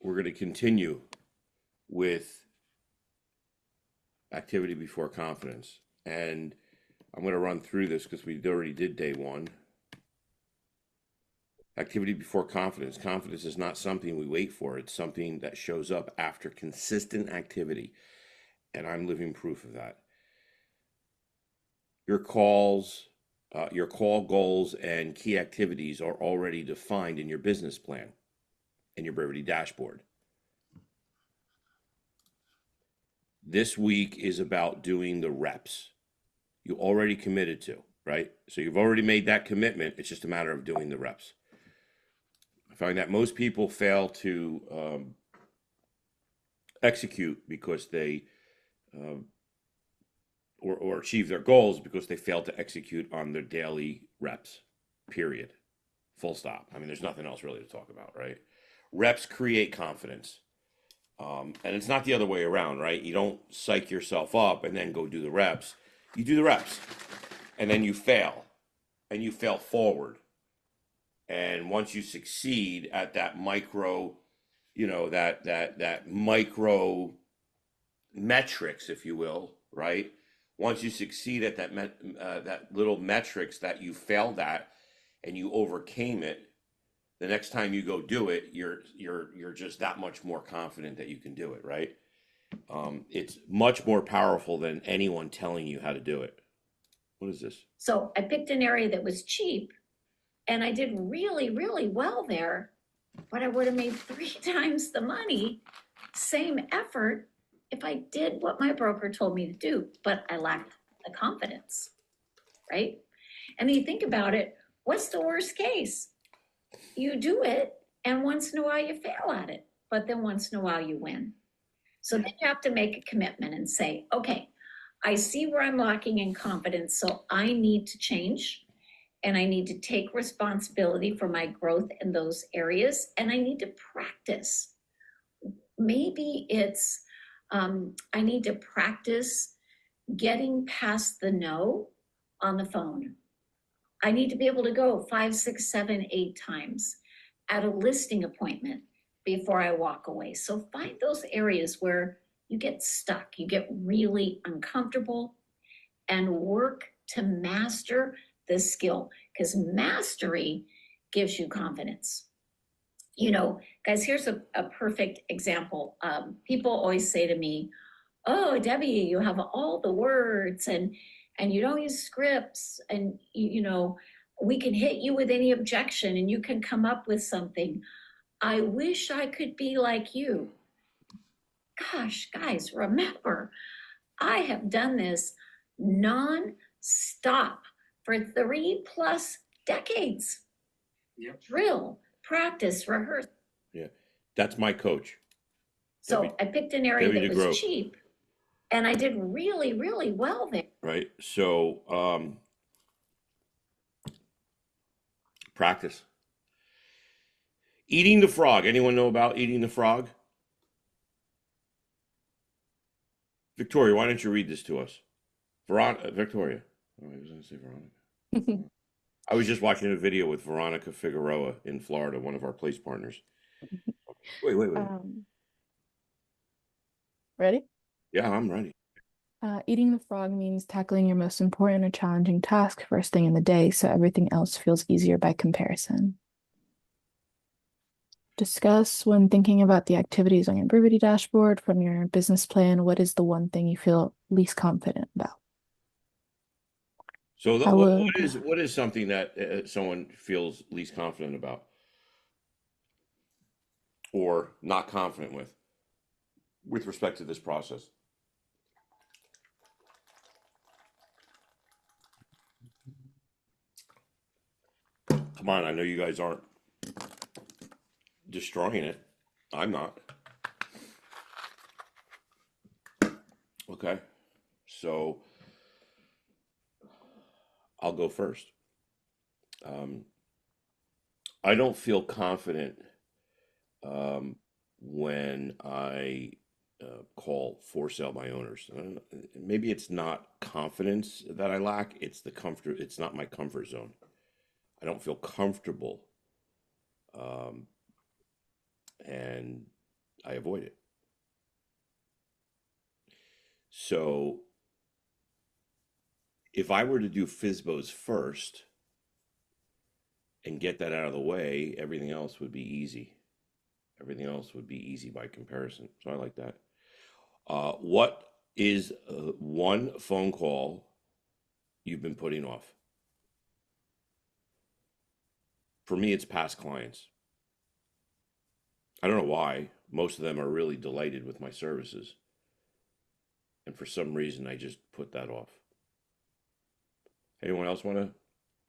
we're going to continue with activity before confidence. And I'm going to run through this because we already did day one. Activity before confidence. Confidence is not something we wait for, it's something that shows up after consistent activity. And I'm living proof of that. Your your call goals and key activities are already defined in your business plan and your Brevity dashboard. This week is about doing the reps you already committed to, right? So you've already made that commitment. It's just a matter of doing the reps. I find that most people fail to execute because they or achieve their goals because they fail to execute on their daily reps, period. Full stop. I mean, there's nothing else really to talk about, right? Reps create confidence. And it's not the other way around, right? You don't psych yourself up and then go do the reps. You do the reps and then you fail and you fail forward. And once you succeed at that micro, that micro metrics, if you will, right? Once you succeed at that little metrics that you failed at and you overcame it, the next time you go do it, you're just that much more confident that you can do it, right? It's much more powerful than anyone telling you how to do it. What is this? So I picked an area that was cheap and I did really, really well there, but I would have made 3 times the money, same effort, if I did what my broker told me to do, but I lacked the confidence, right? And then you think about it, what's the worst case? You do it, and once in a while you fail at it, but then once in a while you win. So then you have to make a commitment and say, okay, I see where I'm lacking in confidence, so I need to change and I need to take responsibility for my growth in those areas and I need to practice. Maybe it's, I need to practice getting past the no on the phone. I need to be able to go 5, 6, 7, 8 times at a listing appointment before I walk away. So find those areas where you get stuck, you get really uncomfortable, and work to master the skill because mastery gives you confidence. Guys, here's a perfect example. People always say to me, oh, Debbie, you have all the words and you don't use scripts and we can hit you with any objection and you can come up with something. I wish I could be like you. Gosh, guys, remember, I have done this non-stop for 3+ decades. Yep. Drill, practice, rehearse. Yeah, that's my coach. So Debbie- I picked an area Debbie that DeGroat. was cheap and I did really, really well there. Right. So practice. Eating the frog. Anyone know about eating the frog? Victoria, why don't you read this to us? Victoria. Oh, I was going to say Veronica. I was just watching a video with Veronica Figueroa in Florida, one of our place partners. Wait. Ready? Yeah, I'm ready. Eating the frog means tackling your most important or challenging task first thing in the day, so everything else feels easier by comparison. Discuss when thinking about the activities on your Brevity dashboard from your business plan, what is the one thing you feel least confident about? So what is something that someone feels least confident about or not confident with respect to this process? Come on, I know you guys aren't destroying it. I'm not. Okay. So I'll go first. I don't feel confident when I call for sale by owners. Maybe it's not confidence that I lack. It's the comfort. It's not my comfort zone. I don't feel comfortable. And I avoid it. So if I were to do FSBOs first and get that out of the way, everything else would be easy. Everything else would be easy by comparison. So I like that. What is one phone call you've been putting off? For me, it's past clients. I don't know why. Most of them are really delighted with my services. And for some reason, I just put that off. Anyone else want to?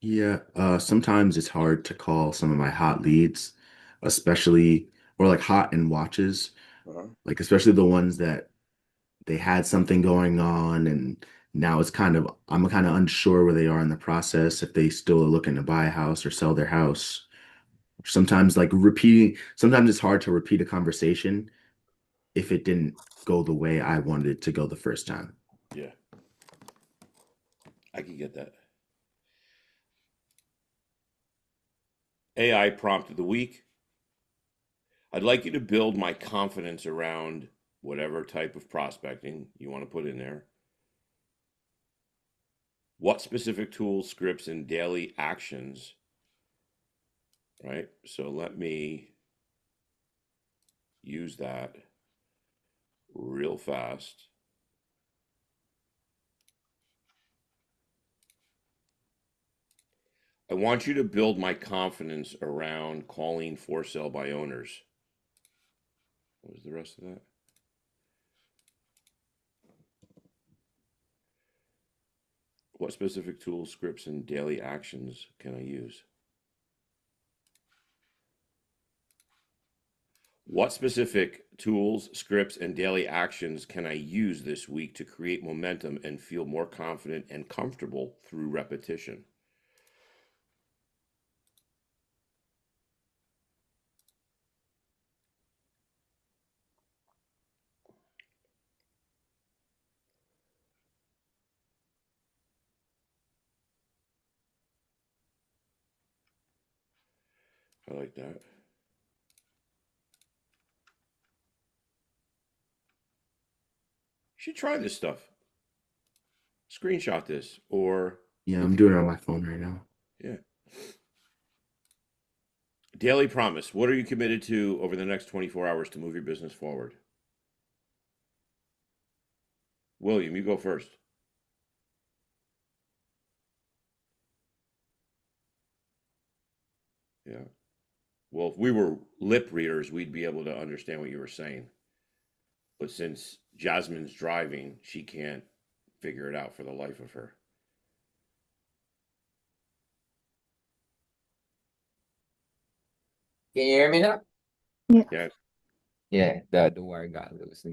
Yeah, sometimes it's hard to call some of my hot leads, especially or like hot in watches, Uh-huh. like especially the ones that they had something going on and now it's kind of I'm kind of unsure where they are in the process, if they still are looking to buy a house or sell their house. Sometimes sometimes it's hard to repeat a conversation if it didn't go the way I wanted it to go the first time. Yeah, I can get that. AI prompt of the week. I'd like you to build my confidence around whatever type of prospecting you want to put in there. What specific tools, scripts, and daily actions, right? So let me use that real fast. I want you to build my confidence around calling for sale by owners. What was the rest of that? What specific tools, scripts, and daily actions can I use? What specific tools, scripts, and daily actions can I use this week to create momentum and feel more confident and comfortable through repetition? I like that. You should try this stuff. Screenshot this or Yeah, look I'm at doing it on my phone right now. yeah. Daily promise. What are you committed to over the next 24 hours to move your business forward? William, you go first. Yeah. Well, if we were lip readers, we'd be able to understand what you were saying. But since Jasmine's driving, she can't figure it out for the life of her. Can you hear me now? Yeah. Yeah. Yeah, the wire got loose.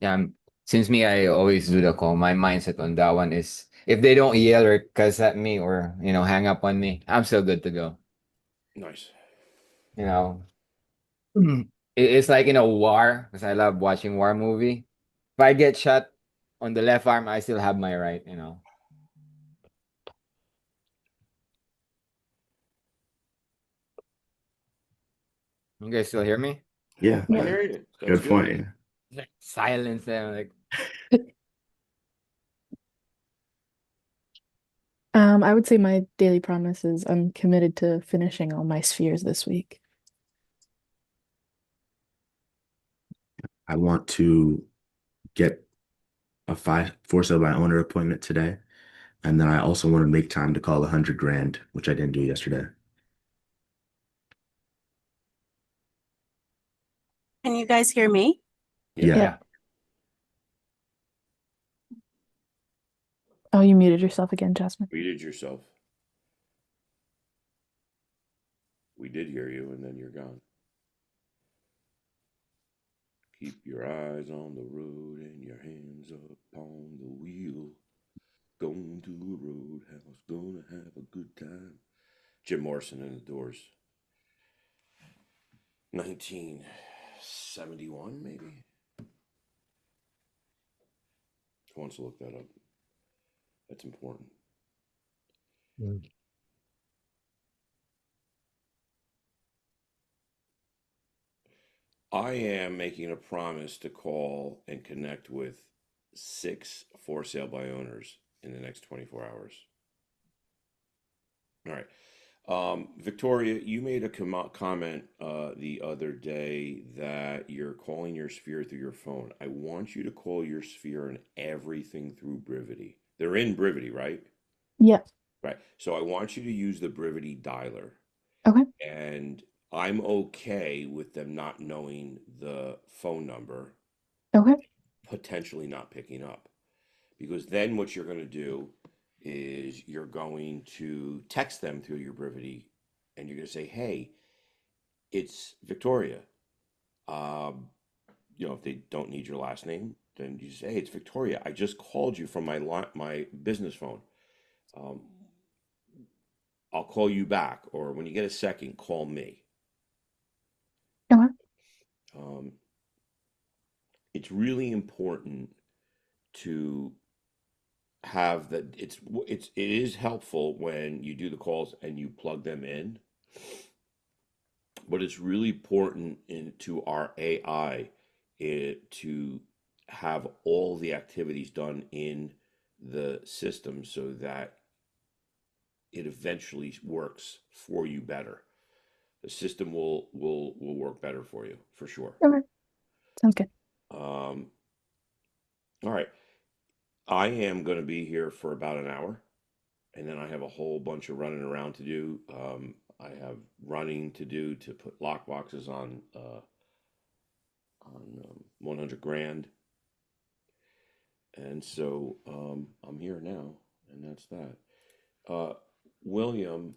Yeah, since me, I always do the call. My mindset on that one is if they don't yell or cuss at me or hang up on me, I'm still good to go. Nice. You know, it's like in a war because I love watching war movie. If I get shot on the left arm, I still have my right. You guys still hear me? Yeah, I Yeah. hear you. That's good good. point. Like, silence them. Like, I would say my daily promise is I'm committed to finishing all my spheres this week. I want to get a for sale by owner appointment today. And then I also want to make time to call 100 grand, which I didn't do yesterday. Can you guys hear me? Yeah. Yeah. Oh, you muted yourself again, Jasmine. Muted yourself. We did hear you, and then you're gone. Keep your eyes on the road and your hands upon the wheel. Going to a roadhouse, gonna have a good time. Jim Morrison and the Doors. 1971, maybe? Who wants to look that up? That's important. I am making a promise to call and connect with 6 for sale by owners in the next 24 hours. All right. Victoria, you made a comment the other day that you're calling your sphere through your phone. I want you to call your sphere and everything through Brivity. They're in Brivity, right? Yeah. Right. So I want you to use the Brivity dialer. Okay. And I'm okay with them not knowing the phone number, Okay. potentially not picking up. Because then what you're going to do is you're going to text them through your Brivity and you're going to say, hey, it's Victoria. Um, if they don't need your last name, then you say, hey, it's Victoria. I just called you from my business phone. Um, I'll call you back, or when you get a second, call me. Okay. Um, it's really important to have that. It is helpful when you do the calls and you plug them in, but it's really important into our AI to have all the activities done in the system so that it eventually works for you better. The system will work better for you for sure. Okay. Sounds good. Um, all right. I am going to be here for about an hour, and then I have a whole bunch of running around to do. I have running to do to put lock boxes on 100 grand, and so I'm here now, and that's that. Uh, William,